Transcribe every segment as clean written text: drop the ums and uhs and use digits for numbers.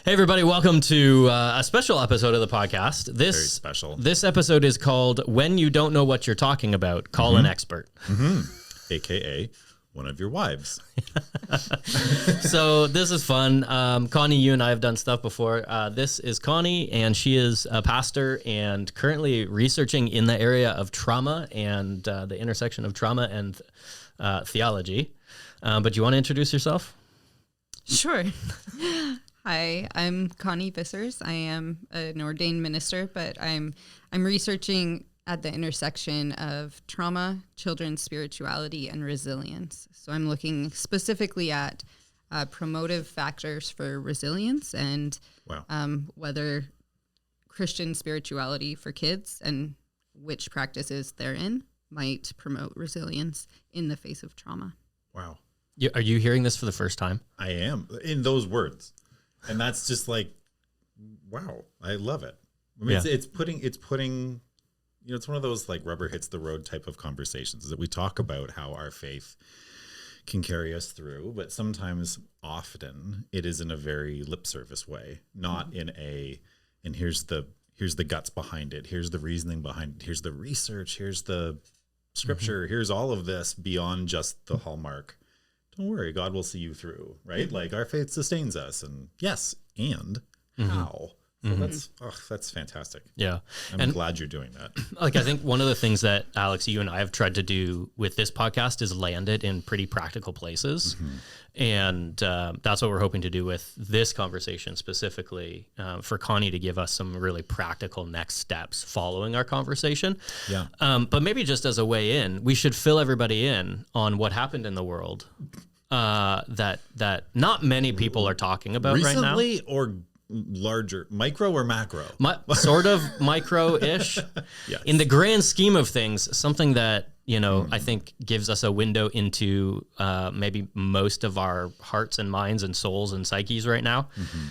Hey, everybody. Welcome to a special episode of the podcast. Very special. This episode is called When You Don't Know What You're Talking About, Call an Expert. AKA one of your wives. So this is fun. Connie, you and I have done stuff before. This is Connie, and she is a pastor and currently researching in the area of trauma and the intersection of trauma and theology. But do you want to introduce yourself? Sure. Hi, I'm Connie Vissers. I am an ordained minister, but I'm researching at the intersection of trauma, children's spirituality, and resilience. So I'm looking specifically at promotive factors for resilience and whether Christian spirituality for kids and which practices therein might promote resilience in the face of trauma. Wow. Are you hearing this for the first time? I am, in those words. And that's just like, wow, I love it. I mean, it's putting, you know, it's one of those like rubber hits the road type of conversations that we talk about how our faith can carry us through, but sometimes often it is in a very lip service way, not in a, and here's the guts behind it. Here's the reasoning behind it. Here's the research. Here's the scripture. Here's all of this beyond just the hallmark. Don't worry, God will see you through, right? Like our faith sustains us, and yes, and how? So that's fantastic. Yeah. I'm glad you're doing that. Like, I think one of the things that Alex, you and I have tried to do with this podcast is land it in pretty practical places. And that's what we're hoping to do with this conversation specifically, for Connie to give us some really practical next steps following our conversation. Yeah. But maybe just as a way in, we should fill everybody in on what happened in the world that not many people are talking about Recently right now. or larger, micro or macro? Sort of micro-ish. Yes. In the grand scheme of things, something that, you know, I think gives us a window into maybe most of our hearts and minds and souls and psyches right now,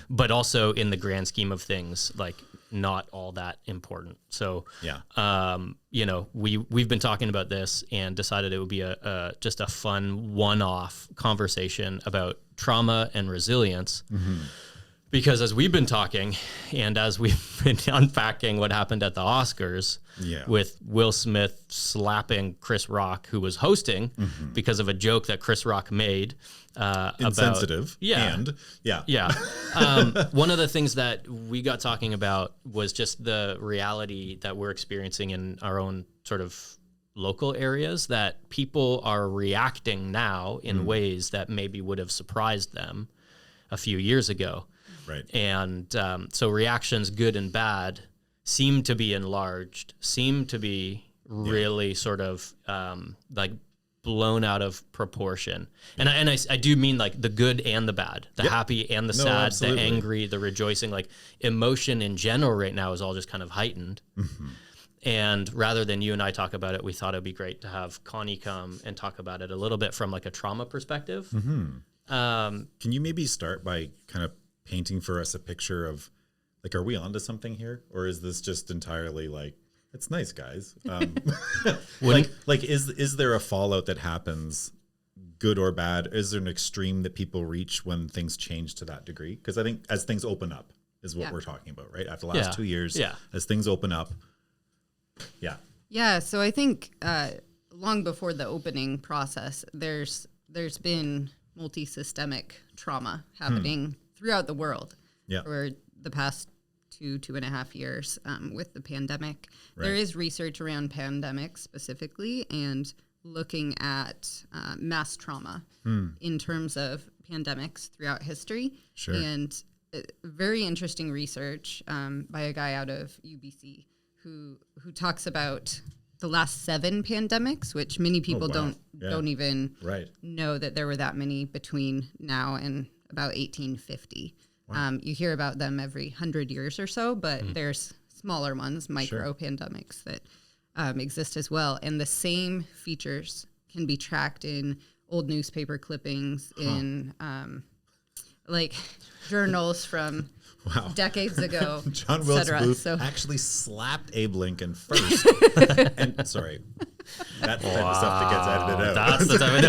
but also in the grand scheme of things, like not all that important. So, you know, we've been talking about this and decided it would be just a fun one-off conversation about trauma and resilience. Because as we've been talking and as we've been unpacking what happened at the Oscars with Will Smith slapping Chris Rock, who was hosting because of a joke that Chris Rock made insensitive. One of the things that we got talking about was just the reality that we're experiencing in our own sort of local areas, that people are reacting now in ways that maybe would have surprised them a few years ago. Right. And so reactions, good and bad, seem to be enlarged, seem to be really sort of like blown out of proportion. And I do mean like the good and the bad, the happy and the sad, the angry, the rejoicing. Like emotion in general right now is all just kind of heightened. And rather than you and I talk about it, we thought it'd be great to have Connie come and talk about it a little bit from like a trauma perspective. Can you maybe start by kind of painting for us a picture of, like, are we onto something here, or is this just entirely like, it's nice, guys? Is there a fallout that happens, good or bad? Is there an extreme that people reach when things change to that degree? Because I think as things open up is what we're talking about, right? After the last 2 years, as things open up, So I think long before the opening process, there's been multi-systemic trauma happening throughout the world for the past 2.5 years with the pandemic. There is research around pandemics specifically and looking at mass trauma in terms of pandemics throughout history. And very interesting research by a guy out of UBC who talks about the last 7 pandemics, which many people don't even know that there were that many between now and about 1850. You hear about them every 100 years or so, but there's smaller ones, micro pandemics that exist as well. And the same features can be tracked in old newspaper clippings, in like journals from decades ago. John Wilkes Booth actually slapped Abe Lincoln first. And sorry, that's the type of stuff that gets edited out. That's the type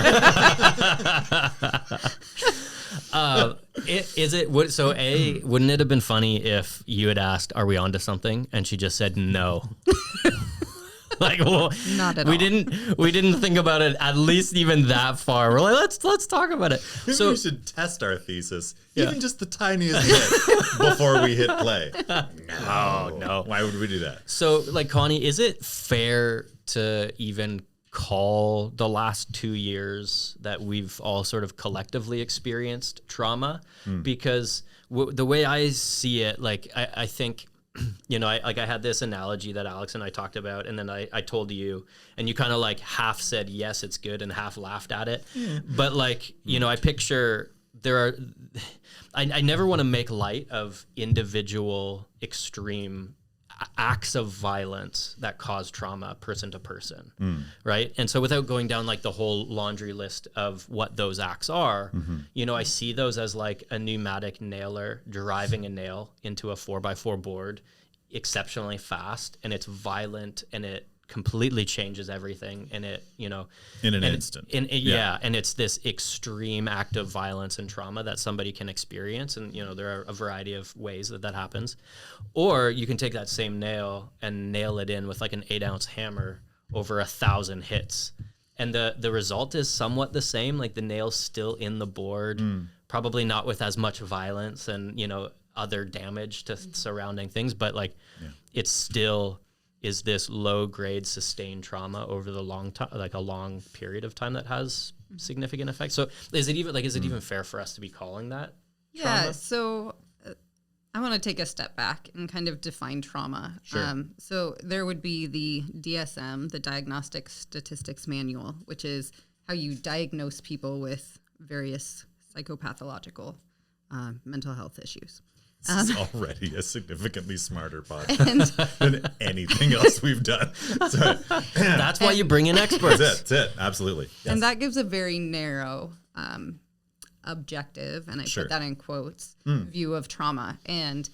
of Wouldn't it have been funny if you had asked, "Are we onto something?" and she just said no? Like, well, not at all. We didn't think about it at least even that far. We're like, let's talk about it. Maybe So we should test our thesis, even just the tiniest bit before we hit play. no. Why would we do that? So, like, Connie, is it fair to even call the last 2 years that we've all sort of collectively experienced trauma? Because the way I see it, like, I think, you know, I had this analogy that Alex and I talked about, and then I told you, and you kind of like half said, yes, it's good, and half laughed at it. But like, you know, I picture I never want to make light of individual extreme acts of violence that cause trauma person to person, right? And so without going down like the whole laundry list of what those acts are, you know, I see those as like a pneumatic nailer driving a nail into a 4x4 board exceptionally fast, and it's violent, and it completely changes everything, and it, you know, in an instant. And it's this extreme act of violence and trauma that somebody can experience, and you know, there are a variety of ways that happens. Or you can take that same nail and nail it in with like an 8-ounce hammer over 1,000 hits, and the result is somewhat the same. Like, the nail's still in the board, probably not with as much violence and, you know, other damage to surrounding things, but like it still is this low grade sustained trauma over the long time, like a long period of time, that has significant effects. So is it even fair for us to be calling that trauma? So I want to take a step back and kind of define trauma. Sure. So there would be the DSM, the Diagnostic Statistics Manual, which is how you diagnose people with various psychopathological mental health issues. This is already a significantly smarter podcast than anything else we've done. So, that's why you bring in experts. That's it. Absolutely. Yes. And that gives a very narrow, objective, and I put that in quotes, view of trauma. And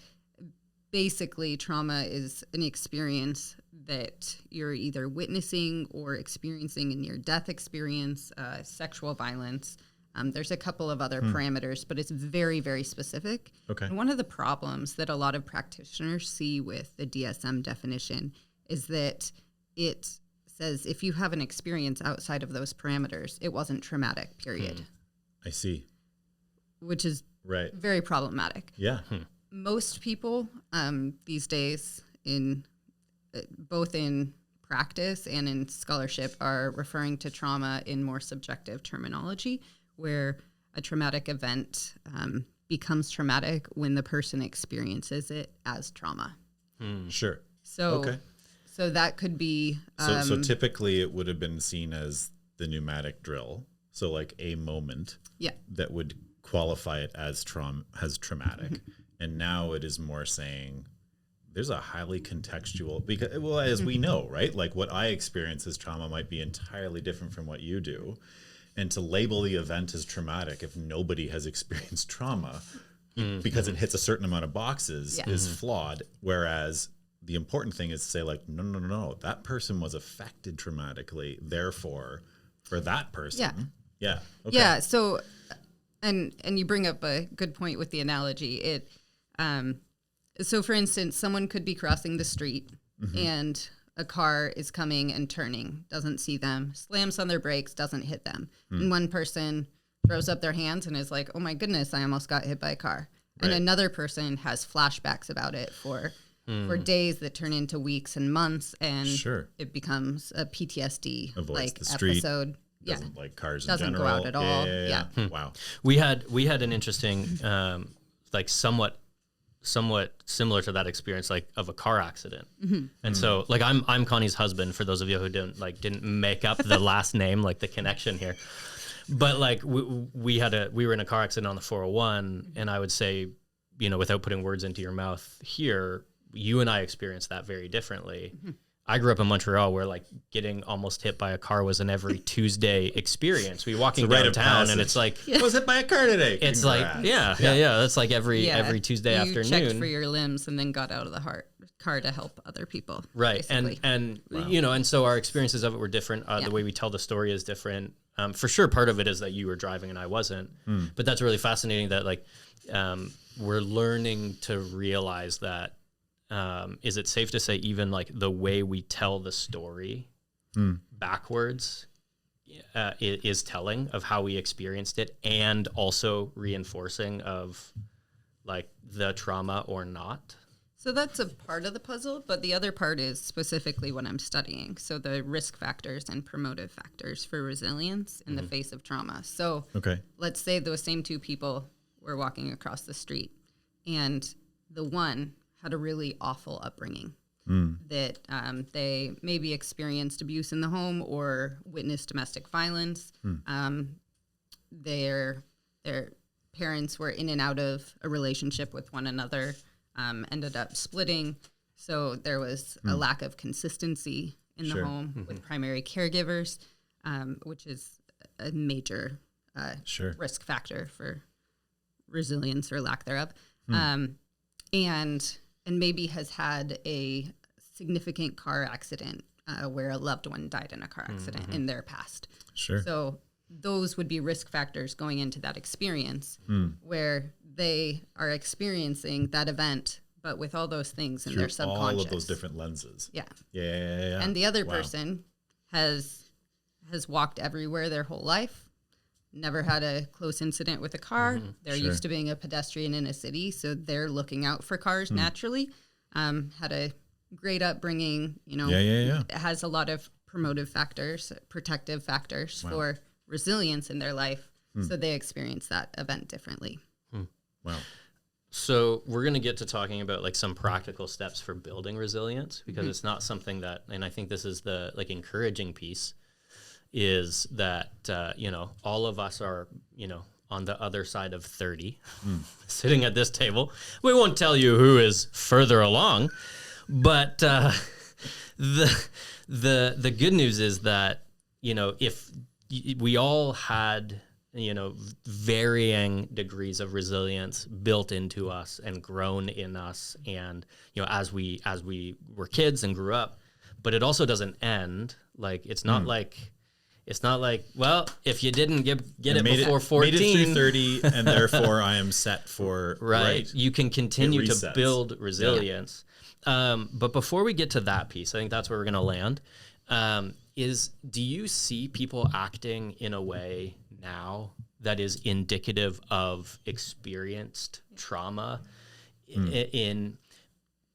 basically, trauma is an experience that you're either witnessing or experiencing in near-death experience, sexual violence. There's a couple of other parameters, but it's very, very specific. Okay. And one of the problems that a lot of practitioners see with the DSM definition is that it says if you have an experience outside of those parameters, it wasn't traumatic, period. I see. Which is very problematic. Yeah. Most people these days, in both in practice and in scholarship, are referring to trauma in more subjective terminology, where a traumatic event becomes traumatic when the person experiences it as trauma. Sure. So that could be... So typically it would have been seen as the pneumatic drill. So like a moment that would qualify it as traumatic. And now it is more saying there's a highly contextual, because, well, as we know, right? Like what I experience as trauma might be entirely different from what you do. And to label the event as traumatic if nobody has experienced trauma because it hits a certain amount of boxes is flawed. Whereas the important thing is to say, like, no, that person was affected traumatically. Therefore, for that person. Okay. Yeah. So, and you bring up a good point with the analogy. So for instance, someone could be crossing the street and a car is coming and turning, doesn't see them, slams on their brakes, doesn't hit them. And one person throws up their hands and is like, oh my goodness, I almost got hit by a car. Right. And another person has flashbacks about it for days that turn into weeks and months, and it becomes a PTSD like episode. Doesn't like cars doesn't in general. Go out at all. Yeah. Wow. We had an interesting, like somewhat similar to that experience, like of a car accident. And so like I'm Connie's husband, for those of you who didn't make up the last name, like the connection here. But like we were in a car accident on the 401, and I would say, you know, without putting words into your mouth here, you and I experienced that very differently. I grew up in Montreal, where like getting almost hit by a car was an every Tuesday experience. We walking downtown, and it's like, I was hit by a car today. It's like, yeah. That's like every Tuesday afternoon. You checked for your limbs and then got out of the car to help other people. Right. Basically. And you know, and so our experiences of it were different. The way we tell the story is different. For sure, part of it is that you were driving and I wasn't, but that's really fascinating that like we're learning to realize that is it safe to say even like the way we tell the story backwards is telling of how we experienced it and also reinforcing of like the trauma or not? So that's a part of the puzzle, but the other part is specifically what I'm studying. So the risk factors and promotive factors for resilience in the face of trauma. So let's say those same two people were walking across the street and the one had a really awful upbringing that they maybe experienced abuse in the home or witnessed domestic violence. Their parents were in and out of a relationship with one another. Ended up splitting. So there was a lack of consistency in the home with primary caregivers, which is a major risk factor for resilience or lack thereof. And maybe has had a significant car accident where a loved one died in a car accident in their past. So those would be risk factors going into that experience where they are experiencing that event, but with all those things in their subconscious. All of those different lenses. Yeah. And the other person has walked everywhere their whole life, never had a close incident with a car. They're used to being a pedestrian in a city, so they're looking out for cars naturally. Had a great upbringing, has a lot of promotive factors, protective factors for resilience in their life, so they experience that event differently. Wow. So we're going to get to talking about like some practical steps for building resilience because it's not something that, and I think this is the like encouraging piece is that, all of us are, on the other side of 30 sitting at this table. We won't tell you who is further along, but the good news is that, if we all had varying degrees of resilience built into us and grown in us, and as we were kids and grew up, but it also doesn't end. Like it's not like well, if you didn't get it before 14, made it through 30, and therefore I am set for right. You can continue to build resilience. But before we get to that piece, I think that's where we're going to land. Do you see people acting in a way now that is indicative of experienced trauma in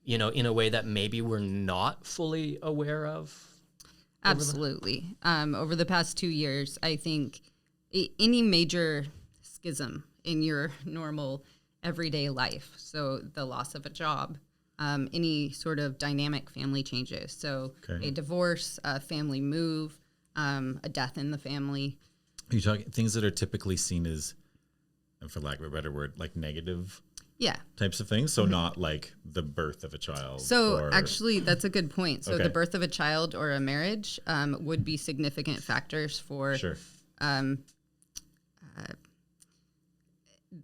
a way that maybe we're not fully aware of? Absolutely. Over the past 2 years, I think any major schism in your normal everyday life, so the loss of a job, any sort of dynamic family changes, so a divorce, a family move, a death in the family. Are you talking things that are typically seen as, and for lack of a better word, like negative types of things? So not like the birth of a child. So actually, that's a good point. So the birth of a child or a marriage would be significant factors for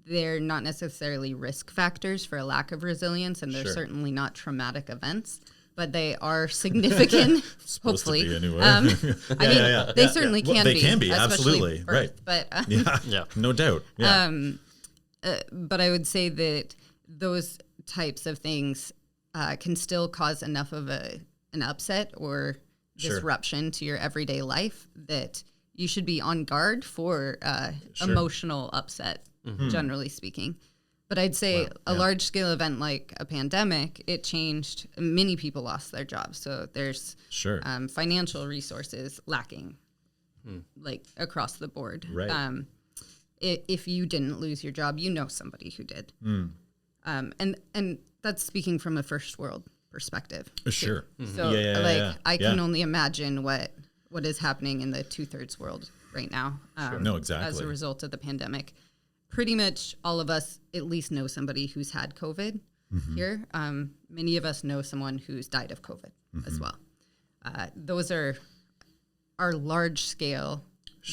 they're not necessarily risk factors for a lack of resilience, and they're certainly not traumatic events, but they are significant. Hopefully, to be anyway. They certainly can be. They can be, absolutely, birth, right? But no doubt. But I would say that those types of things can still cause enough of an upset or disruption to your everyday life that you should be on guard for emotional upset, generally speaking. But I'd say a large-scale event like a pandemic, it changed. Many people lost their jobs. So there's financial resources lacking, like across the board. Right. If you didn't lose your job, somebody who did. And that's speaking from a first world perspective. Sure. So I can only imagine what is happening in the 2/3 world right now. No, exactly. As a result of the pandemic. Pretty much all of us at least know somebody who's had COVID here. Many of us know someone who's died of COVID as well. Those are our large scale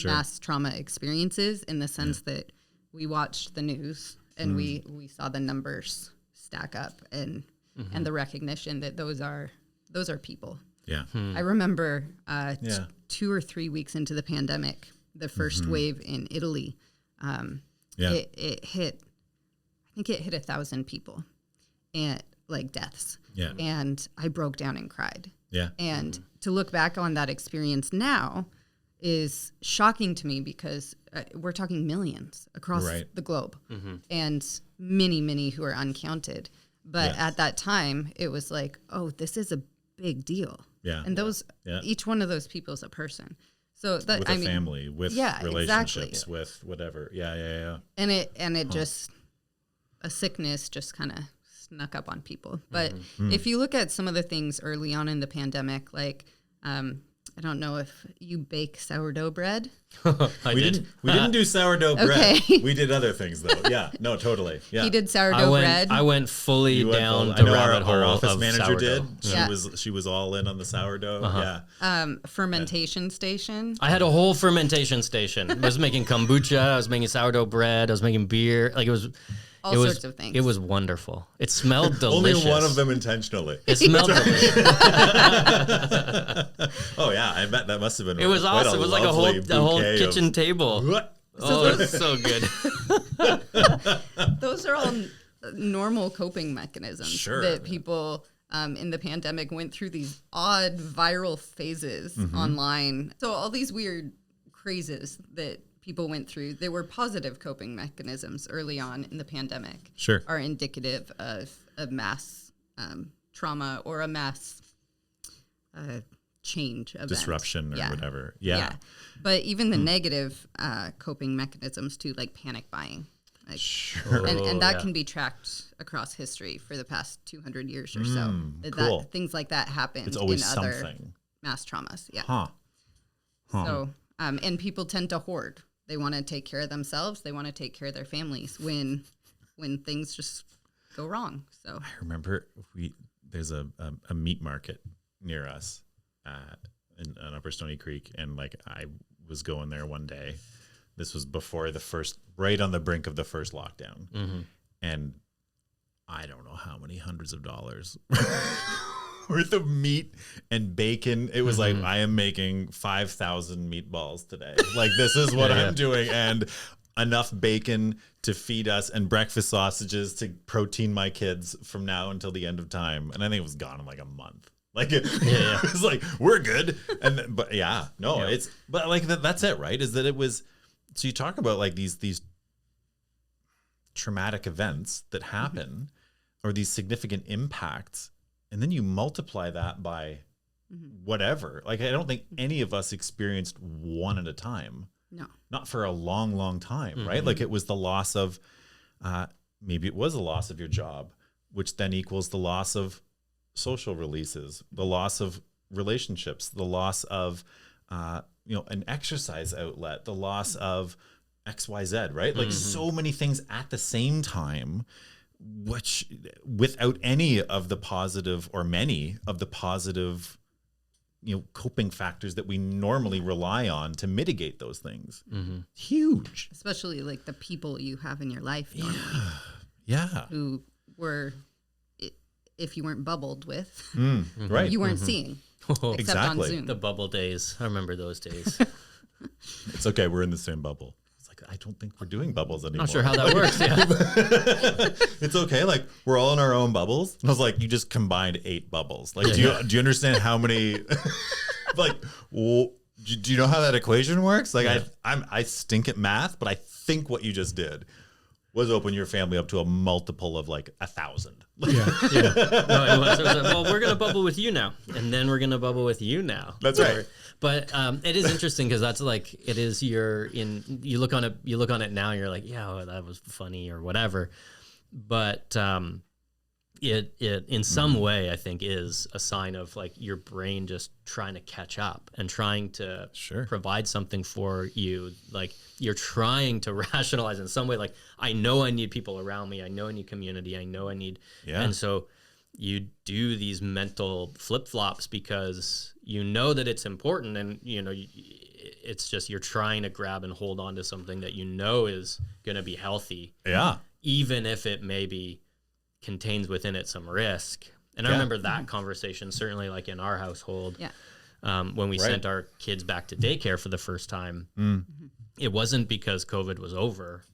mass trauma experiences in the sense that we watched the news and we saw the numbers stack up and the recognition that those are people. Yeah. I remember 2 or 3 weeks into the pandemic, the first wave in Italy, it hit, I think it hit 1,000 people and like deaths. Yeah. And I broke down and cried. Yeah. And to look back on that experience now is shocking to me because we're talking millions across the globe and many who are uncounted. But at that time, it was like, oh, this is a big deal. Yeah. And those, each one of those people is a person. So that, with a family, with relationships, with whatever. Yeah. And it just, a sickness just kind of snuck up on people. But if you look at some of the things early on in the pandemic, like, I don't know if you bake sourdough bread. We didn't do sourdough bread. We did other things though. Yeah, no, totally. Yeah, he did sourdough bread. I went fully down the rabbit hole. Our office manager sourdough. did. She was all in on the sourdough. Yeah. Fermentation station. I had a whole fermentation station. I was making kombucha. I was making sourdough bread. I was making beer. Like it was. All sorts of things. It was wonderful. It smelled delicious. Only one of them intentionally. It smelled delicious. Oh yeah, I bet that must have been. It was awesome. It was like a whole kitchen table. Oh, it was so good. Those are all normal coping mechanisms that people in the pandemic went through these odd viral phases online. So all these weird crazes that people went through, they were positive coping mechanisms early on in the pandemic, are indicative of a mass trauma or a mass change event. Disruption or whatever. Yeah. But even the negative coping mechanisms too, like panic buying. Like, and that can be tracked across history for the past 200 years or so. Cool. Things like that happen It's always in other something. mass traumas. Yeah. So, and people tend to hoard. They want to take care of themselves. They want to take care of their families when things just go wrong. So I remember there's a meat market near us on Upper Stony Creek, and like I was going there one day. This was before right on the brink of the first lockdown, and I don't know how many hundreds of dollars worth of meat and bacon. It was like, I am making 5,000 meatballs today. Like, this is what I'm doing. And enough bacon to feed us and breakfast sausages to protein my kids from now until the end of time. And I think it was gone in like a month. Like, it was like, we're good. But like, that's it, right? Is that it was, so you talk about like these traumatic events that happen or these significant impacts. And then you multiply that by whatever. Like, I don't think any of us experienced one at a time. No. Not for a long, long time, right? Like, it was the loss of, maybe it was the loss of your job, which then equals the loss of social releases, the loss of relationships, the loss of, an exercise outlet, the loss of XYZ, right? Like, so many things at the same time, which without any of the positive or many of the positive, coping factors that we normally rely on to mitigate those things. Huge. Especially like the people you have in your life normally. Yeah. Who were, if you weren't bubbled with, right. you weren't seeing. Except exactly. on Zoom. The bubble days. I remember those days. It's okay. We're in the same bubble. I don't think we're doing bubbles anymore. Not sure how that works. Yeah. It's okay. Like, we're all in our own bubbles. And I was like, you just combined 8 bubbles. Like, do you understand how many? Like, do you know how that equation works? Like, I stink at math, but I think what you just did was open your family up to a multiple of like 1,000. No, it was like, well, we're gonna bubble with you now, and then we're gonna bubble with you now. That's right. But it is interesting because that's like it is. You look on it now, and you're like, yeah, well, that was funny or whatever. But it in some way I think is a sign of like your brain just trying to catch up and trying to provide something for you. Like, you're trying to rationalize in some way, like, I know I need people around me, I know I need community, I know I need and so you do these mental flip-flops because you know that it's important, and it's just you're trying to grab and hold on to something that you know is going to be healthy, even if it maybe contains within it some risk. And I remember that conversation, certainly like in our household. when we sent our kids back to daycare for the first time. It wasn't because COVID was over.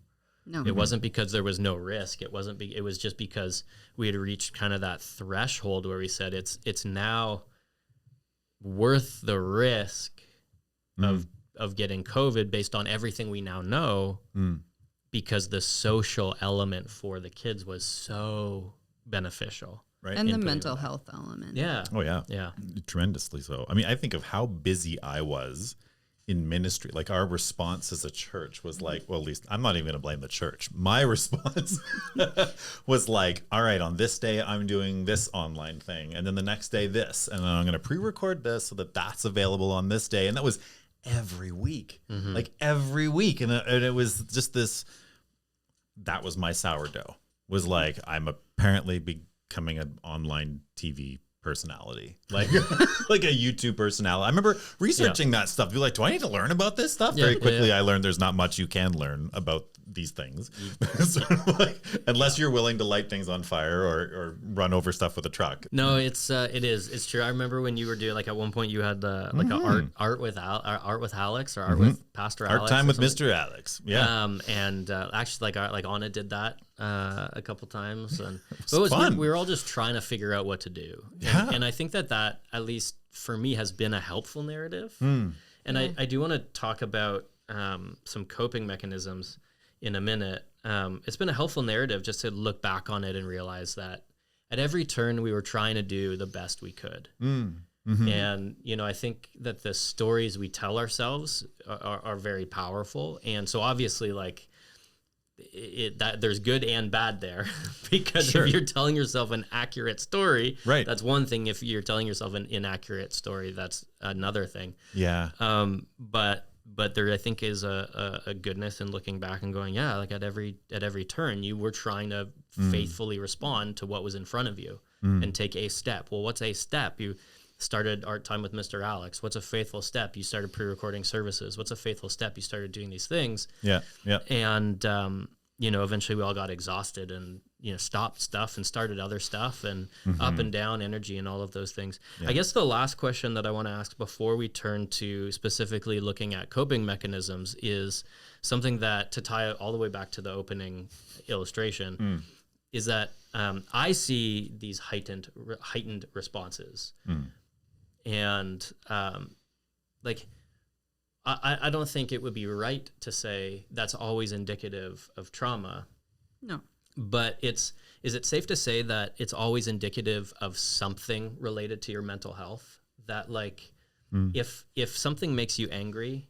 No, it wasn't because there was no risk. It wasn't. It was just because we had reached kind of that threshold where we said it's now worth the risk of getting COVID based on everything we now know, because the social element for the kids was so beneficial. Right. And the mental health element. Yeah. Oh, yeah. Yeah. Tremendously so. I mean, I think of how busy I was in ministry. Like, our response as a church was like, well, at least I'm not even going to blame the church. My response was like, all right, on this day, I'm doing this online thing. And then the next day, this. And then I'm going to pre-record this so that that's available on this day. And that was every week, like every week. And it was just this, that was my sourdough, was like, I'm apparently becoming an online TV personality, like like a YouTube personality. I remember researching that stuff. Be like, do I need to learn about this stuff? Very quickly, I learned there's not much you can learn about these things, sort of like, unless you're willing to light things on fire or run over stuff with a truck. No, it's true. I remember when you were doing, like, at one point you had like a art with Alex, or art with Pastor Alex. Art time with Mr. Alex. Yeah. And actually, like Anna did that a couple times, and it was fun. We were all just trying to figure out what to do. And I think that at least for me has been a helpful narrative. And I do want to talk about some coping mechanisms in a minute. It's been a helpful narrative just to look back on it and realize that at every turn we were trying to do the best we could. And, I think that the stories we tell ourselves are very powerful. And so obviously, like, that there's good and bad there, because if you're telling yourself an accurate story, that's one thing. If you're telling yourself an inaccurate story, that's another thing. Yeah. But there, I think, is a goodness in looking back and going, like at every turn, you were trying to faithfully respond to what was in front of you and take a step. Well, what's a step? You started art time with Mr. Alex. What's a faithful step? You started pre-recording services. What's a faithful step? You started doing these things. Yeah. And, eventually we all got exhausted and, stopped stuff and started other stuff, and up and down energy and all of those things. I guess the last question that I want to ask before we turn to specifically looking at coping mechanisms is something that, to tie it all the way back to the opening illustration, is that I see these heightened responses. And I don't think it would be right to say that's always indicative of trauma. No. But is it safe to say that it's always indicative of something related to your mental health? That, like, if something makes you angry,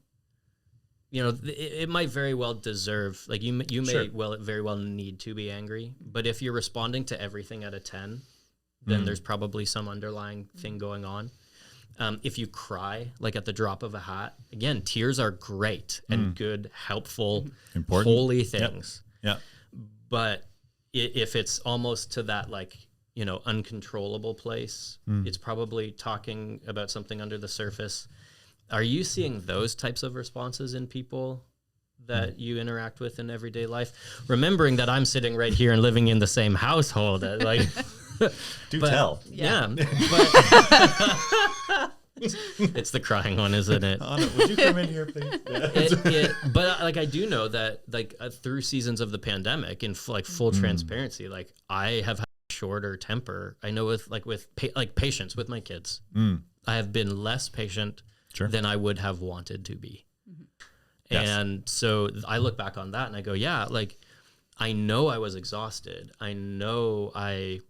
it might very well deserve, like, you may very well need to be angry. But if you're responding to everything at a 10, then there's probably some underlying thing going on. If you cry, like, at the drop of a hat, again, tears are great and good, helpful, important, holy things. Yeah. But if it's almost to that, like, uncontrollable place, it's probably talking about something under the surface. Are you seeing those types of responses in people that you interact with in everyday life? Remembering that I'm sitting right here and living in the same household, like. Tell. Yeah. But it's the crying one, isn't it? Anna, would you come in here, please? But like, I do know that, like, through seasons of the pandemic, in full transparency, like, I have had a shorter temper. I know with patience with my kids, I have been less patient than I would have wanted to be. And so I look back on that and I go, like, I know I was exhausted. I know I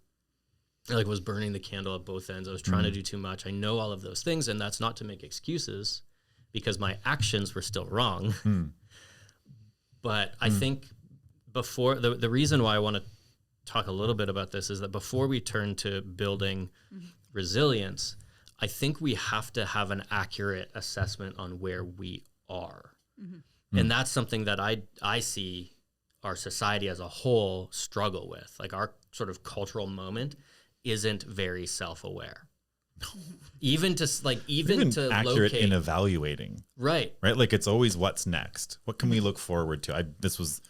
was burning the candle at both ends. I was trying to do too much. I know all of those things, and that's not to make excuses, because my actions were still wrong. But I think before, the reason why I want to talk a little bit about this is that before we turn to building resilience, I think we have to have an accurate assessment on where we are. And that's something that I see our society as a whole struggle with. Like, our sort of cultural moment isn't very self-aware. Even to accurate locate in evaluating. Right. Like, it's always what's next. What can we look forward to? This is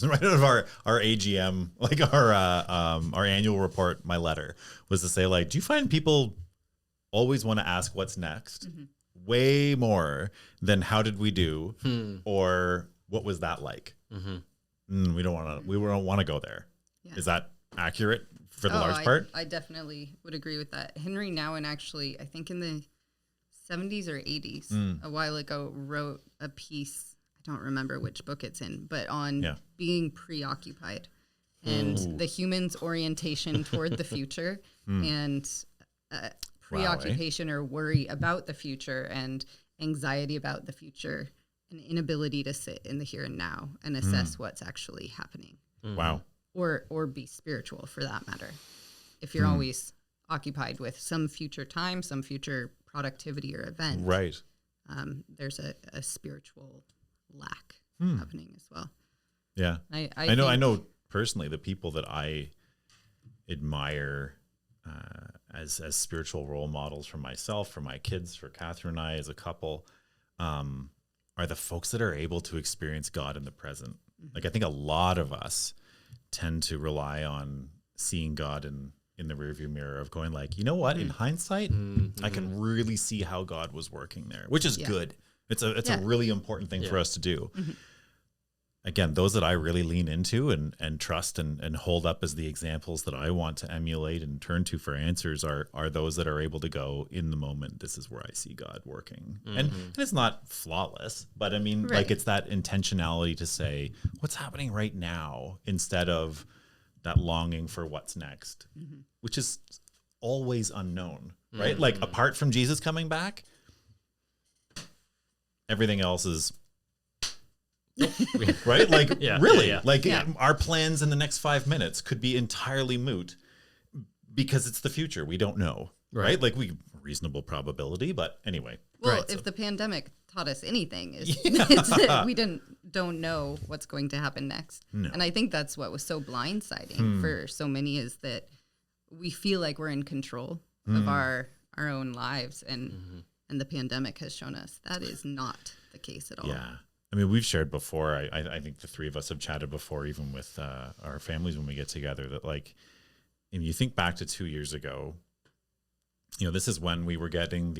right out of our AGM, like our annual report. My letter was to say, like, do you find people always want to ask what's next way more than how did we do or what was that like? We don't want to go there. Yeah. Is that accurate for the large part? I definitely would agree with that. Henry Nouwen actually, I think in the 70s or 80s, a while ago, wrote a piece, I don't remember which book it's in, but on being preoccupied and the human's orientation toward the future and preoccupation or worry about the future and anxiety about the future, an inability to sit in the here and now and assess what's actually happening. Wow. Or be spiritual for that matter. If you're always occupied with some future time, some future productivity or event, right? There's a spiritual lack happening as well. Yeah, I know personally the people that I admire as spiritual role models for myself, for my kids, for Catherine and I as a couple, are the folks that are able to experience God in the present. Like I think a lot of us tend to rely on seeing God in the rearview mirror of going like, you know what, in hindsight, I can really see how God was working there, which is good. It's a really important thing for us to do. Again, those that I really lean into and trust and hold up as the examples that I want to emulate and turn to for answers are those that are able to go in the moment. This is where I see God working. And it's not flawless, but I mean, like it's that intentionality to say what's happening right now instead of that longing for what's next, which is always unknown, right? Like apart from Jesus coming back, everything else is right? Like really, our plans in the next 5 minutes could be entirely moot because it's the future. We don't know, right? Like reasonable probability, but anyway. Well, if the pandemic taught us anything, it's that we don't know what's going to happen next. No. And I think that's what was so blindsiding for so many is that we feel like we're in control of our own lives, and the pandemic has shown us that is not the case at all. Yeah. I mean, we've shared before, I think the three of us have chatted before, even with our families when we get together, that like, if you think back to 2 years ago, this is when we were getting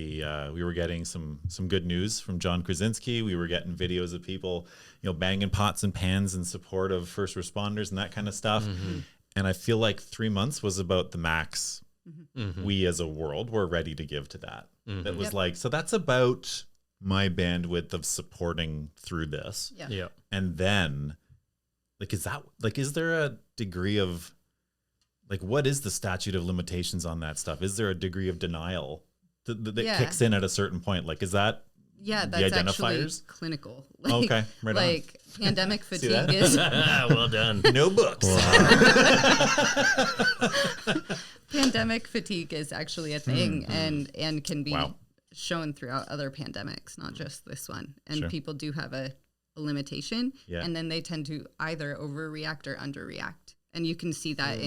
some good news from John Krasinski. We were getting videos of people, banging pots and pans in support of first responders and that kind of stuff. And I feel like 3 months was about the max we as a world were ready to give to that. That was like, so that's about my bandwidth of supporting through this. Yeah. And then is there a degree of what is the statute of limitations on that stuff? Is there a degree of denial that kicks in at a certain point? Like, is that the that's identifiers? Actually clinical. Okay. Right on. Pandemic fatigue is well done. No books. Pandemic fatigue is actually a thing and can be shown throughout other pandemics, not just this one. And people do have a limitation, and then they tend to either overreact or underreact. And you can see that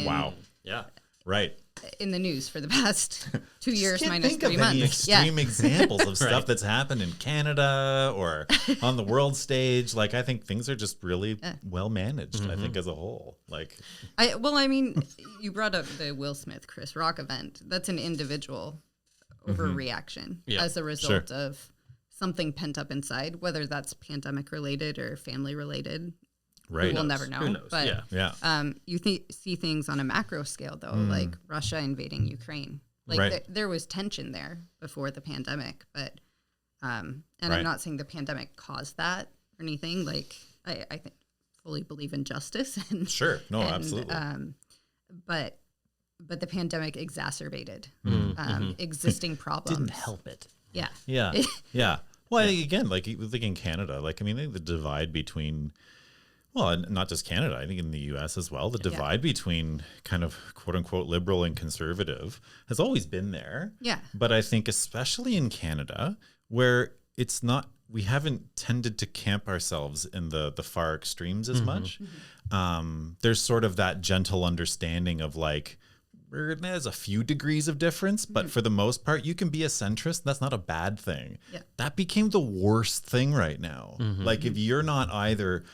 in the news for the past 2 years minus 3 months. Any extreme examples of stuff that's happened in Canada or on the world stage. Like, I think things are just really well managed, I think, as a whole. I mean, you brought up the Will Smith, Chris Rock event. That's an individual overreaction as a result of something pent up inside, whether that's pandemic related or family related. Right. We'll never know. Who knows? But yeah. You see things on a macro scale, though, like Russia invading Ukraine. There was tension there before the pandemic, but I'm not saying the pandemic caused that or anything. I think fully believe in justice and absolutely. But the pandemic exacerbated existing problems. Didn't help it. Yeah. Yeah. Yeah. Well, again, in Canada, I think the divide between, well, not just Canada, I think in the US as well, the divide between kind of quote unquote liberal and conservative has always been there. Yeah. But I think especially in Canada, where it's not, we haven't tended to camp ourselves in the far extremes as much. There's sort of that gentle understanding of there's a few degrees of difference, but for the most part, you can be a centrist. That's not a bad thing. Yeah. That became the worst thing right now. If you're not either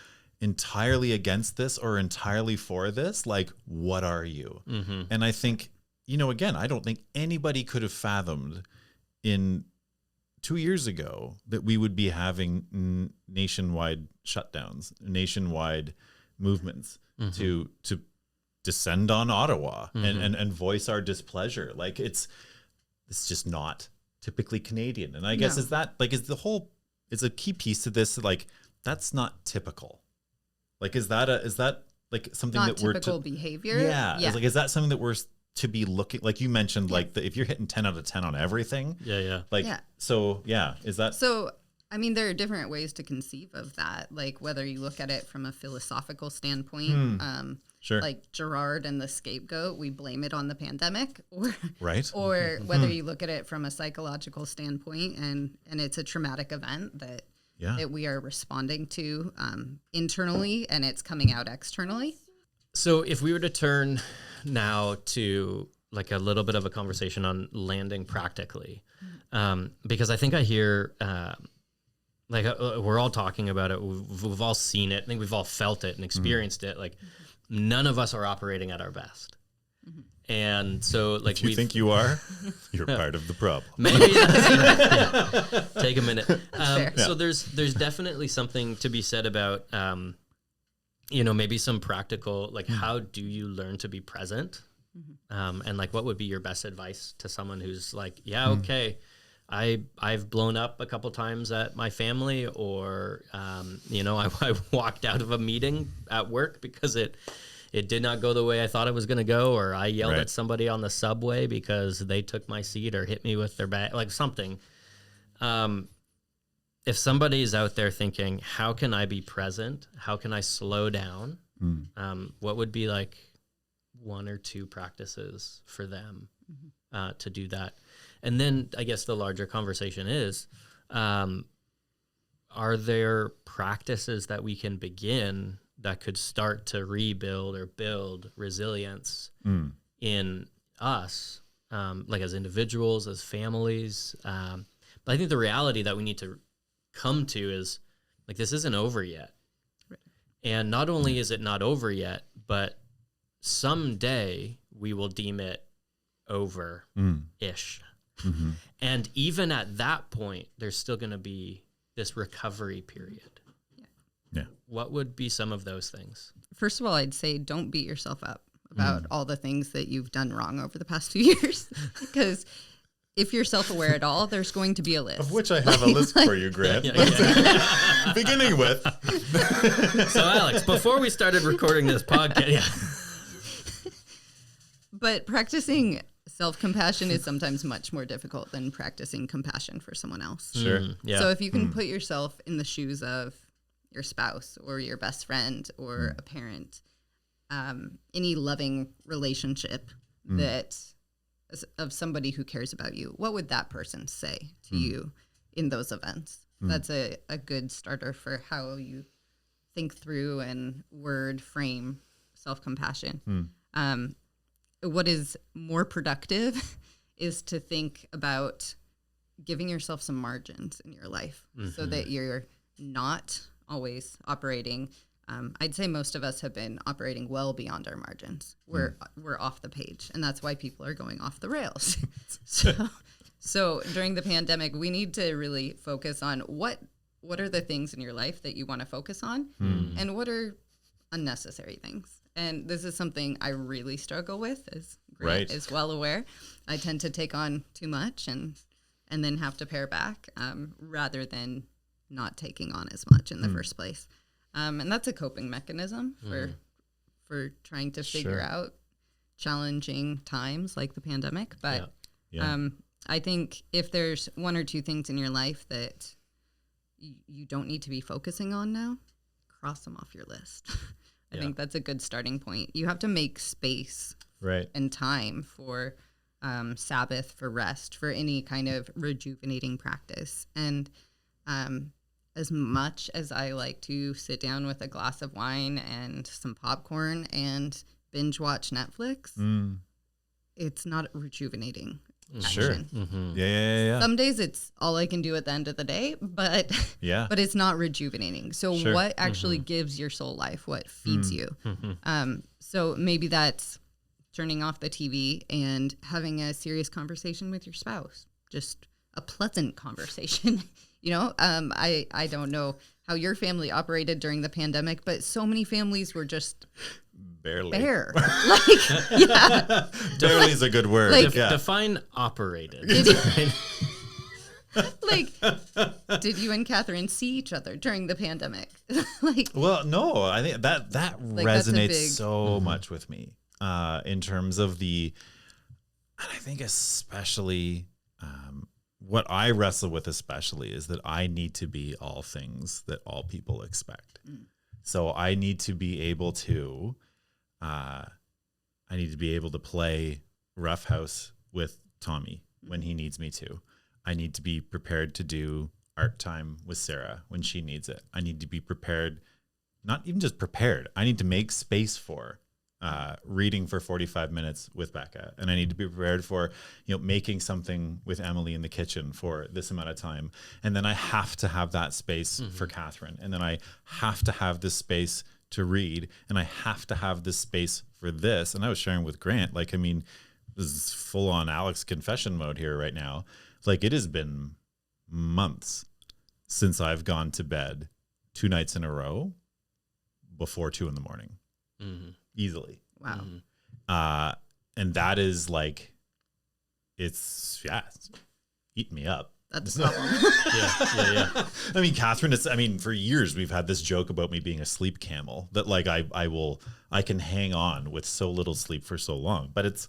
entirely against this or entirely for this, what are you? And I think again, I don't think anybody could have fathomed in 2 years ago that we would be having nationwide shutdowns, nationwide movements to descend on Ottawa and voice our displeasure. Like it's just not typically Canadian. And I guess is a key piece to this. Like that's not typical. Like, is that like something not that we're typical behavior? Yeah. Like, is that something that we're to be looking, like you mentioned, like if you're hitting 10 out of 10 on everything. So is that? So, I mean, there are different ways to conceive of that. Like whether you look at it from a philosophical standpoint, sure. Like Gerard and the scapegoat, we blame it on the pandemic, or right. Or whether you look at it from a psychological standpoint and it's a traumatic event that we are responding to internally and it's coming out externally. So if we were to turn now to like a little bit of a conversation on landing practically, because I think I hear we're all talking about it. We've all seen it. I think we've all felt it and experienced it. Like none of us are operating at our best. And so like, if you think you are, you're part of the problem. Maybe take a minute. So there's definitely something to be said about, maybe some practical, like how do you learn to be present? And like, what would be your best advice to someone who's like, okay, I've blown up a couple times at my family, or, I walked out of a meeting at work because it did not go the way I thought it was going to go, or I yelled at somebody on the subway because they took my seat or hit me with their bag, like something. If somebody is out there thinking, how can I be present? How can I slow down? What would be like one or two practices for them to do that? And then I guess the larger conversation is, are there practices that we can begin that could start to rebuild or build resilience in us, like as individuals, as families? But I think the reality that we need to come to is like, this isn't over yet. Right. And not only is it not over yet, but someday we will deem it over-ish. And even at that point, there's still going to be this recovery period. Yeah. What would be some of those things? First of all, I'd say don't beat yourself up about all the things that you've done wrong over the past 2 years. Because if you're self-aware at all, there's going to be a list. Of which I have a list for you, Grant. Beginning with. So, Alex, before we started recording this podcast. But practicing self-compassion is sometimes much more difficult than practicing compassion for someone else. Sure. So if you can put yourself in the shoes of your spouse or your best friend or a parent, any loving relationship that of somebody who cares about you, what would that person say to you in those events? That's a good starter for how you think through and word frame self-compassion. What is more productive is to think about giving yourself some margins in your life so that you're not always operating. I'd say most of us have been operating well beyond our margins. We're off the page, and that's why people are going off the rails. So during the pandemic, we need to really focus on what are the things in your life that you want to focus on, and what are unnecessary things. And this is something I really struggle with, as Grant is well aware. I tend to take on too much and then have to pare back rather than not taking on as much in the first place. And that's a coping mechanism for trying to figure out challenging times like the pandemic. But I think if there's one or two things in your life that you don't need to be focusing on now, cross them off your list. I think that's a good starting point. You have to make space and time for Sabbath, for rest, for any kind of rejuvenating practice. And as much as I like to sit down with a glass of wine and some popcorn and binge watch Netflix, it's not rejuvenating. Sure. Yeah. Some days it's all I can do at the end of the day, but it's not rejuvenating. So what actually gives your soul life? What feeds you? So maybe that's turning off the TV and having a serious conversation with your spouse, just a pleasant conversation. I don't know how your family operated during the pandemic, but so many families were just barely bare. Barely is a good word. Define operated. Did you and Catherine see each other during the pandemic? Well, no, I think that resonates so much with me in terms of and I think especially what I wrestle with especially is that I need to be all things that all people expect. So I need to be able to play roughhouse with Tommy when he needs me to. I need to be prepared to do art time with Sarah when she needs it. I need to be prepared, not even just prepared. I need to make space for reading for 45 minutes with Becca. And I need to be prepared for, making something with Emily in the kitchen for this amount of time. And then I have to have that space for Catherine. And then I have to have this space to read. And I have to have this space for this. And I was sharing with Grant, this is full on Alex confession mode here right now. It has been months since I've gone to bed 2 nights in a row before 2 a.m. Easily. Wow. And that is it's eating me up. That's a problem. Yeah. I mean, Catherine, for years we've had this joke about me being a sleep camel that I can hang on with so little sleep for so long, but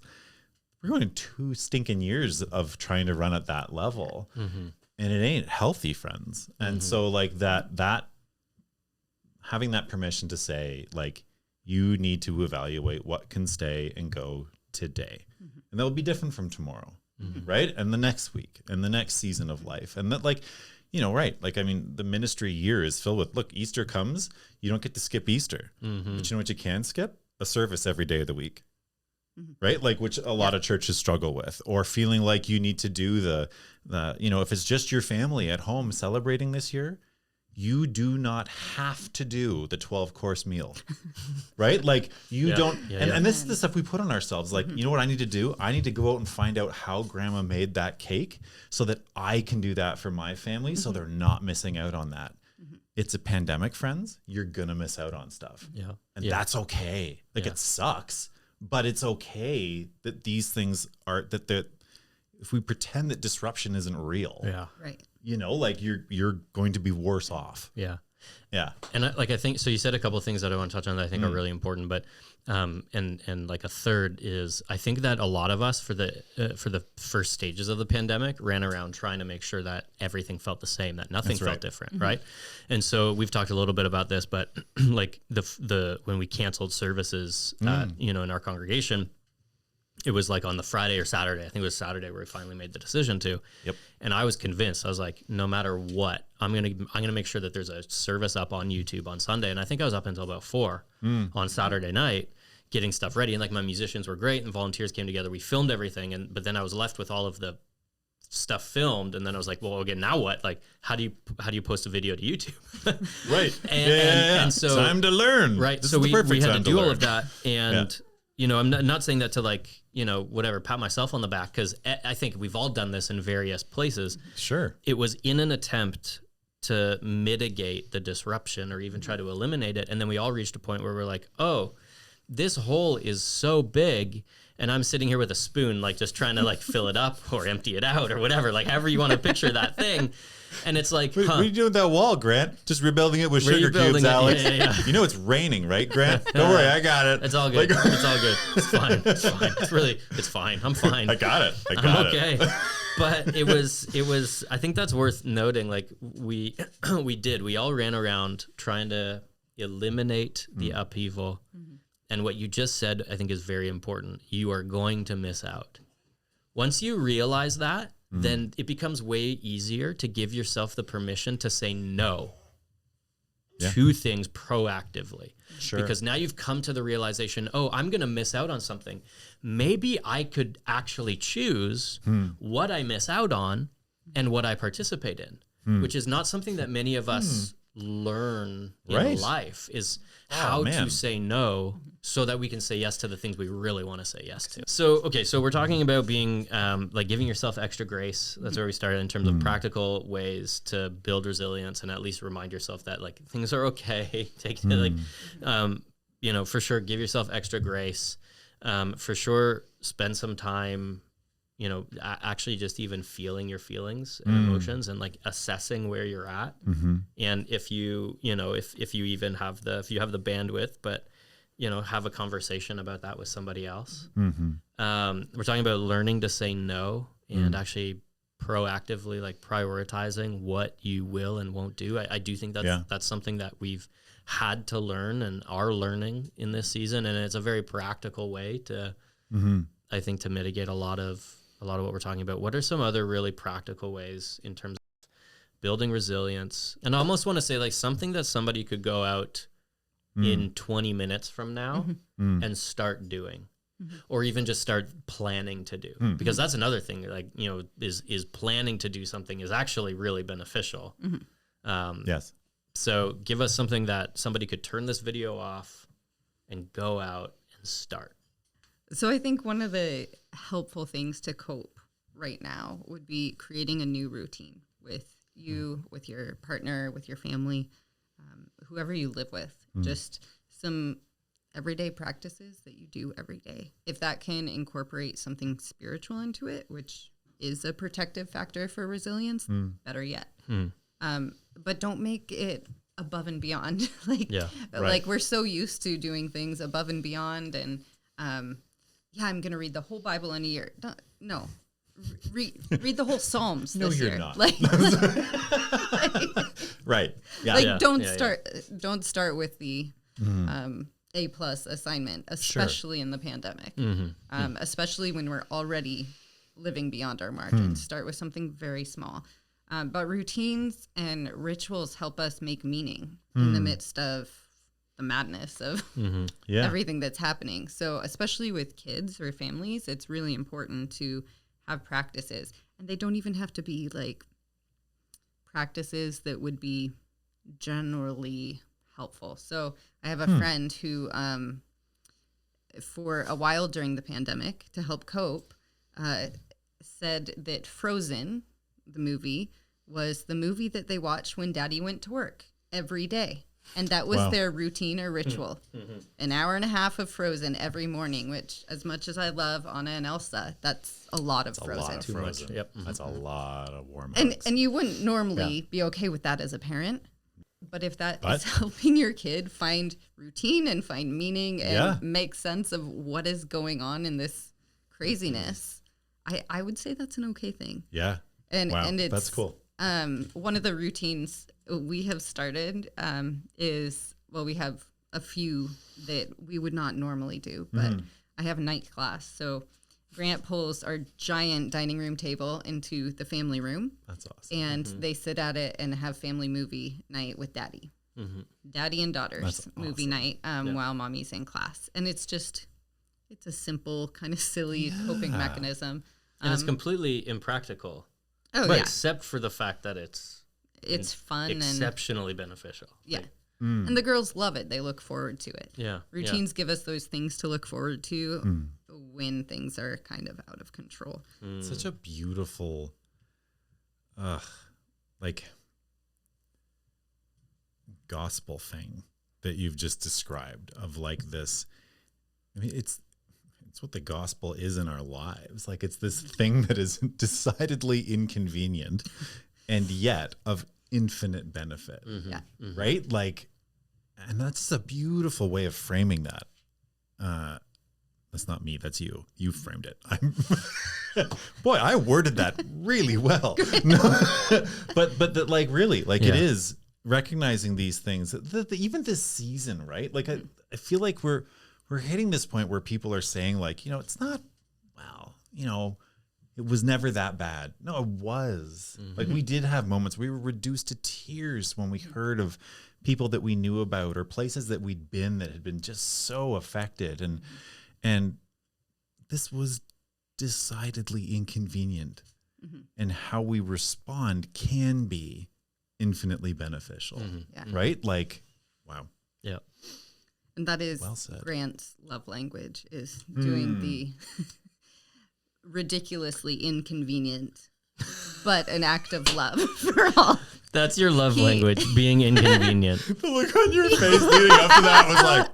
we're going 2 stinking years of trying to run at that level and it ain't healthy, friends. And so that having that permission to say you need to evaluate what can stay and go today. And that will be different from tomorrow. Right. And the next week and the next season of life. And that right. The ministry year is filled with, Easter comes, you don't get to skip Easter, but you know what you can skip? A service every day of the week. Right? Which a lot of churches struggle with, or feeling like you need to do the if it's just your family at home celebrating this year, you do not have to do the 12-course meal, right? You don't. And this is the stuff we put on ourselves. You know what I need to do? I need to go out and find out how grandma made that cake so that I can do that for my family so they're not missing out on that. It's a pandemic, friends. You're going to miss out on stuff. Yeah. And that's okay. It sucks, but it's okay that these things are, that if we pretend that disruption isn't real. Yeah. Right. you're going to be worse off. Yeah. Yeah. And I think, so you said a couple of things that I want to touch on that I think are really important, but, and a third is, I think that a lot of us for the first stages of the pandemic ran around trying to make sure that everything felt the same, that nothing felt different. Right. And so we've talked a little bit about this, but when we canceled services, in our congregation, it was on the Friday or Saturday. I think it was Saturday where we finally made the decision to. Yep. And I was convinced. I was like, no matter what, I'm gonna make sure that there's a service up on YouTube on Sunday. And I think I was up until about 4 on Saturday night getting stuff ready. And my musicians were great and volunteers came together. We filmed everything. But then I was left with all of the stuff filmed. And then I was like, well, again, now what? How do you post a video to YouTube? Right. And so time to learn. Right. This so we had to do learn. all of that. And I'm not saying that to whatever, pat myself on the back, because I think we've all done this in various places. Sure. It was in an attempt to mitigate the disruption or even try to eliminate it. And then we all reached a point where we're like, oh, this hole is so big. And I'm sitting here with a spoon, just trying to fill it up or empty it out or whatever, however you want to picture that thing. And it's what are you doing with that wall, Grant? Just rebuilding it with sugar cubes, Alex. Yeah. You know it's raining, right, Grant? Don't worry, I got it. It's all good. It's all good. It's fine. It's fine. I'm fine. I got it. I'm okay. But it was. I think that's worth noting. We all ran around trying to eliminate the upheaval. And what you just said, I think, is very important. You are going to miss out. Once you realize that, then it becomes way easier to give yourself the permission to say no to things proactively. Sure. Because now you've come to the realization, oh, I'm going to miss out on something. Maybe I could actually choose what I miss out on and what I participate in, which is not something that many of us learn Right. in life is how man. to say no so that we can say yes to the things we really want to say yes to. So, okay, so we're talking about being like giving yourself extra grace. That's where we started in terms of practical ways to build resilience and at least remind yourself that like things are okay. Take like, you know, for sure, give yourself extra grace. For sure, spend some time, you know, actually just even feeling your feelings and emotions and like assessing where you're at. And if you, you know, if you even have if you have the bandwidth, but, you know, have a conversation about that with somebody else. We're talking about learning to say no and actually proactively like prioritizing what you will and won't do. I do think that's something that we've had to learn and are learning in this season. And it's a very practical way to, I think, to mitigate a lot of what we're talking about. What are some other really practical ways in terms of building resilience? And I almost want to say like something that somebody could go out in 20 minutes from now and start doing, or even just start planning to do, because that's another thing, like, you know, is planning to do something is actually really beneficial. Yes. So give us something that somebody could turn this video off and go out and start. So I think one of the helpful things to cope right now would be creating a new routine with you, with your partner, with your family, whoever you live with. Just some everyday practices that you do every day. If that can incorporate something spiritual into it, which is a protective factor for resilience, better yet. But don't make it above and beyond. Like we're so used to doing things above and beyond, and I'm going to read the whole Bible in a year. No. Read the whole Psalms this year. Not. Like, right. Yeah. Like don't start with the A+ assignment, especially in the pandemic. Especially when we're already living beyond our margins. Start with something very small. But routines and rituals help us make meaning in the midst of the madness of everything that's happening. So especially with kids or families, it's really important to have practices. And they don't even have to be like practices that would be generally helpful. So I have a friend who, for a while during the pandemic, to help cope, said that Frozen, the movie, was the movie that they watched when Daddy went to work every day. And that was their routine or ritual. An hour and a half of Frozen every morning, which, as much as I love Anna and Elsa, that's a lot of Frozen. A lot of Frozen. Yep. That's a lot of warm hugs. And you wouldn't normally be okay with that as a parent. But if that is helping your kid find routine and find meaning and make sense of what is going on in this craziness, I would say that's an okay thing. Yeah. And it's, that's cool. One of the routines we have started is, well, we have a few that we would not normally do, but I have a night class. So Grant pulls our giant dining room table into the family room. That's awesome. And they sit at it and have family movie night with Daddy. Daddy and daughters movie night while Mommy's in class. And it's a simple, kind of silly coping mechanism. And it's completely impractical. Except for the fact that it's fun and exceptionally beneficial. Yeah. And the girls love it. They look forward to it. Yeah. Routines give us those things to look forward to when things are kind of out of control. Such a beautiful, like, gospel thing that you've just described of like this. I mean, it's what the gospel is in our lives. Like, it's this thing that is decidedly inconvenient and yet of infinite benefit. Right? Like, and that's a beautiful way of framing that. That's not me. That's you. You framed it. Boy, I worded that really well. No, but that, like, really, like, it is recognizing these things. Even this season, right? Like, I feel like we're hitting this point where people are saying, like, you know, it's not, well, you know, it was never that bad. No, it was. Like, we did have moments. We were reduced to tears when we heard of people that we knew about or places that we'd been that had been just so affected. And this was decidedly inconvenient. And how we respond can be infinitely beneficial, right? Like, wow. Yeah. And that is Grant's love language, is doing the ridiculously inconvenient, but an act of love for all. That's your love language, being inconvenient. The look on your face leading up to that was like,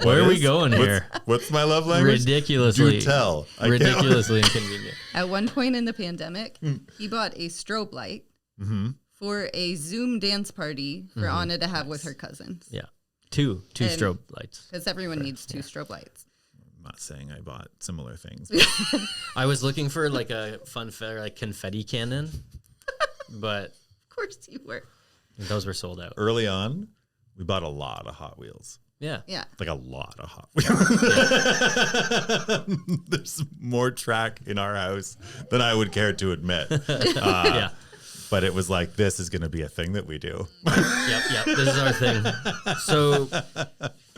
where are we going here? What's my love language? Ridiculously. Do tell. Ridiculously inconvenient. At one point in the pandemic, he bought a strobe light for a Zoom dance party for Anna to have with her cousins. Yeah. Two strobe lights. Because everyone needs two strobe lights. I'm not saying I bought similar things. I was looking for like a funfair, like confetti cannon, but of course you were. Those were sold out. Early on, we bought a lot of Hot Wheels. Yeah. Yeah. Like a lot of Hot Wheels. There's more track in our house than I would care to admit. Yeah. But it was like, this is going to be a thing that we do. Yep. This is our thing. So,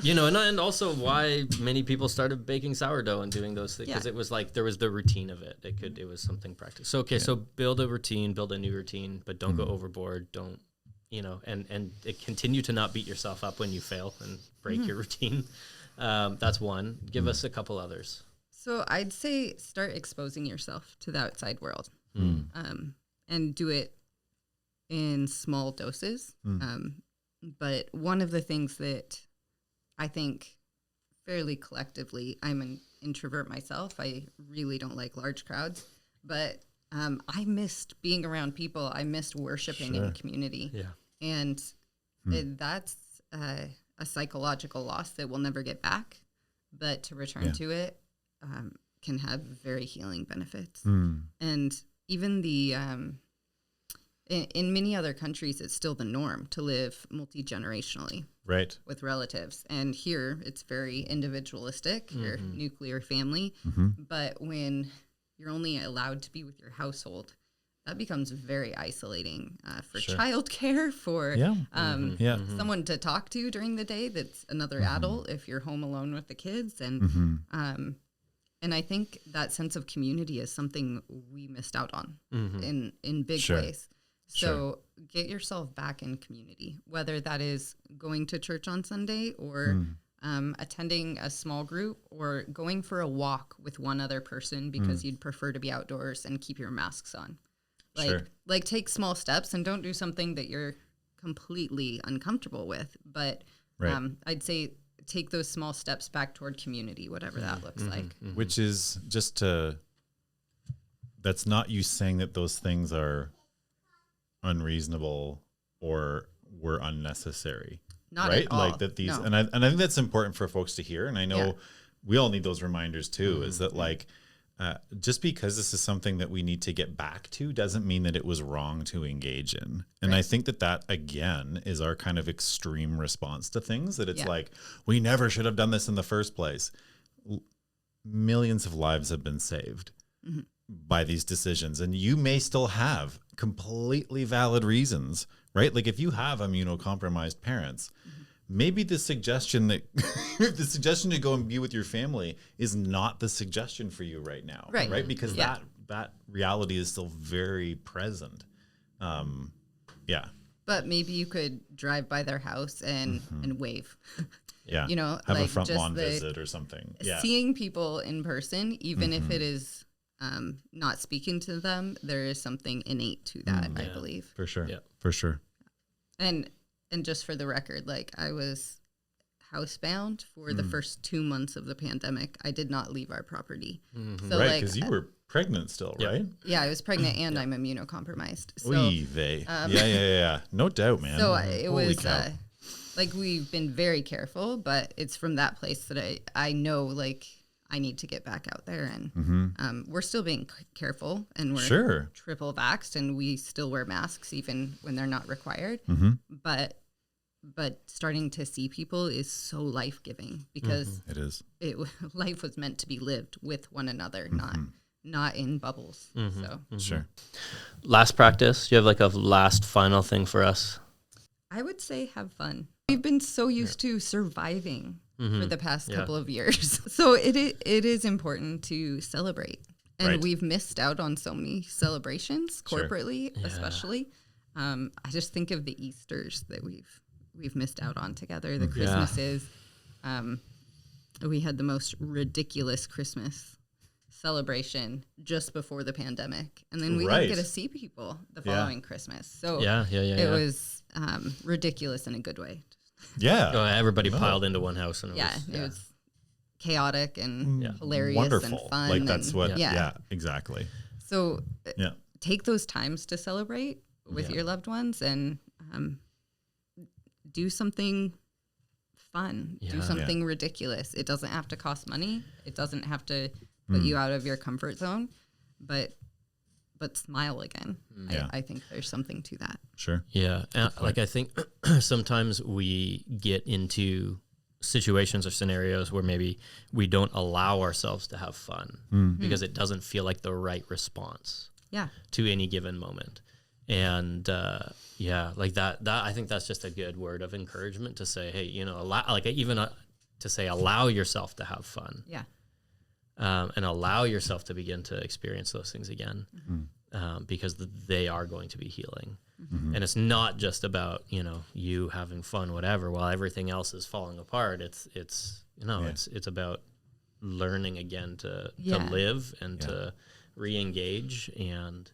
and also why many people started baking sourdough and doing those things, because it was like there was the routine of it. It was something practical. So, so build a routine, build a new routine, but don't go overboard. Don't, and continue to not beat yourself up when you fail and break your routine. That's one. Give us a couple others. So I'd say start exposing yourself to the outside world, and do it in small doses. But one of the things that I think fairly collectively, I'm an introvert myself. I really don't like large crowds, but I missed being around people. I missed worshiping in community. Yeah. And that's a psychological loss that we'll never get back. But to return to it can have very healing benefits. And even in many other countries, it's still the norm to live multi-generationally. Right. With relatives. And here, it's very individualistic, your nuclear family. But when you're only allowed to be with your household, that becomes very isolating for childcare, for someone to talk to during the day that's another adult if you're home alone with the kids. And I think that sense of community is something we missed out on in big ways. So get yourself back in community, whether that is going to church on Sunday or attending a small group or going for a walk with one other person because you'd prefer to be outdoors and keep your masks on. Like take small steps and don't do something that you're completely uncomfortable with. But I'd say take those small steps back toward community, whatever that looks like. Which is just that's not you saying that those things are unreasonable or were unnecessary. Not right? At all. Like that these, and I think that's important for folks to hear. And I know we all need those reminders too, is that like, just because this is something that we need to get back to doesn't mean that it was wrong to engage in. And I think that again is our kind of extreme response to things, that it's like, we never should have done this in the first place. Millions of lives have been saved by these decisions, and you may still have completely valid reasons, right? Like if you have immunocompromised parents, maybe the suggestion to go and be with your family is not the suggestion for you right now, right? Because that reality is still very present. But maybe you could drive by their house and wave. Yeah. Have a front lawn visit or something. Yeah. Seeing people in person, even if it is not speaking to them, there is something innate to that, I believe. For sure. Yeah. For sure. And just for the record, like I was housebound for the first 2 months of the pandemic. I did not leave our property. So right, because you were pregnant still, right? Yeah, I was pregnant and I'm immunocompromised. So, yeah. No doubt, man. So it was like we've been very careful, but it's from that place that I know like I need to get back out there, and we're still being careful, and we're triple vaxxed, and we still wear masks even when they're not required. But starting to see people is so life-giving because it is. Life was meant to be lived with one another, not in bubbles. Sure. Last practice. Do you have like a last final thing for us? I would say have fun. We've been so used to surviving for the past couple of years. So it is important to celebrate. And we've missed out on so many celebrations, corporately especially. I just think of the Easters that we've missed out on together, the Christmases. We had the most ridiculous Christmas celebration just before the pandemic, and then we didn't get to see people the following Christmas. So it was ridiculous in a good way. Yeah. So everybody piled into one house, and it was chaotic and hilarious and fun. Like that's what, exactly. So take those times to celebrate with your loved ones and do something fun, do something ridiculous. It doesn't have to cost money. It doesn't have to put you out of your comfort zone, but smile again. I think there's something to that. Sure. Yeah. Like I think sometimes we get into situations or scenarios where maybe we don't allow ourselves to have fun because it doesn't feel like the right response to any given moment. And like that I think that's just a good word of encouragement to say, hey, allow yourself to have fun. Yeah. And allow yourself to begin to experience those things again, because they are going to be healing. And it's not just about, you having fun, whatever, while everything else is falling apart. It's about learning again to live and to re-engage and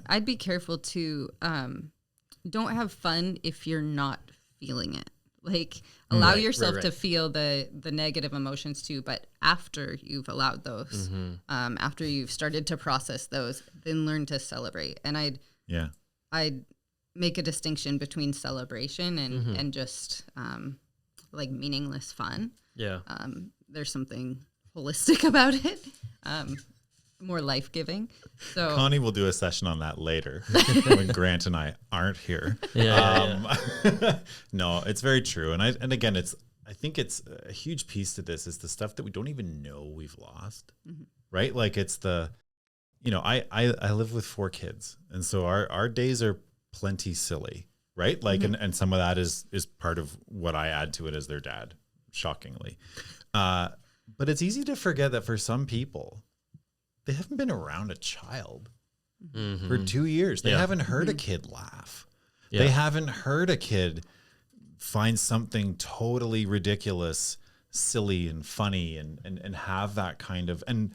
I'd be careful to don't have fun if you're not feeling it. Like allow yourself to feel the negative emotions too, but after you've allowed those, after you've started to process those, then learn to celebrate. And I'd make a distinction between celebration and just like meaningless fun. Yeah. There's something holistic about it. More life-giving. So Connie will do a session on that later when Grant and I aren't here. No, it's very true. And again, I think it's a huge piece to this is the stuff that we don't even know we've lost, right? Like it's I live with 4 kids. And so our days are plenty silly, right? Like, and some of that is part of what I add to it as their dad, shockingly. But it's easy to forget that for some people, they haven't been around a child for 2 years. They haven't heard a kid laugh. Yeah. They haven't heard a kid find something totally ridiculous, silly and funny and have that kind of, and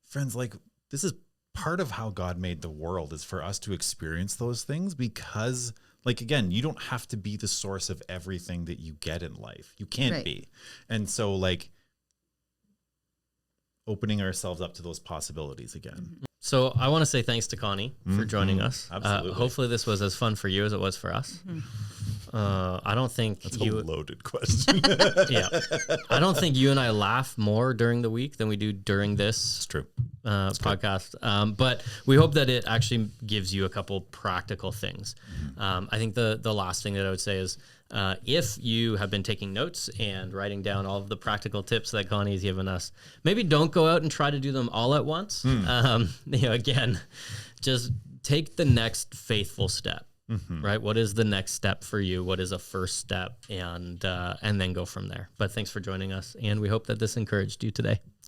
friends, like this is part of how God made the world is for us to experience those things because like, again, you don't have to be the source of everything that you get in life. You can't be. And so like, opening ourselves up to those possibilities again. So I want to say thanks to Connie for joining us. Absolutely. Hopefully this was as fun for you as it was for us. I don't think that's a loaded question. I don't think you and I laugh more during the week than we do during this podcast. But we hope that it actually gives you a couple practical things. I think the last thing that I would say is if you have been taking notes and writing down all of the practical tips that Connie's given us, maybe don't go out and try to do them all at once. Again, just take the next faithful step, right? What is the next step for you? What is a first step? And then go from there. But thanks for joining us. And we hope that this encouraged you today.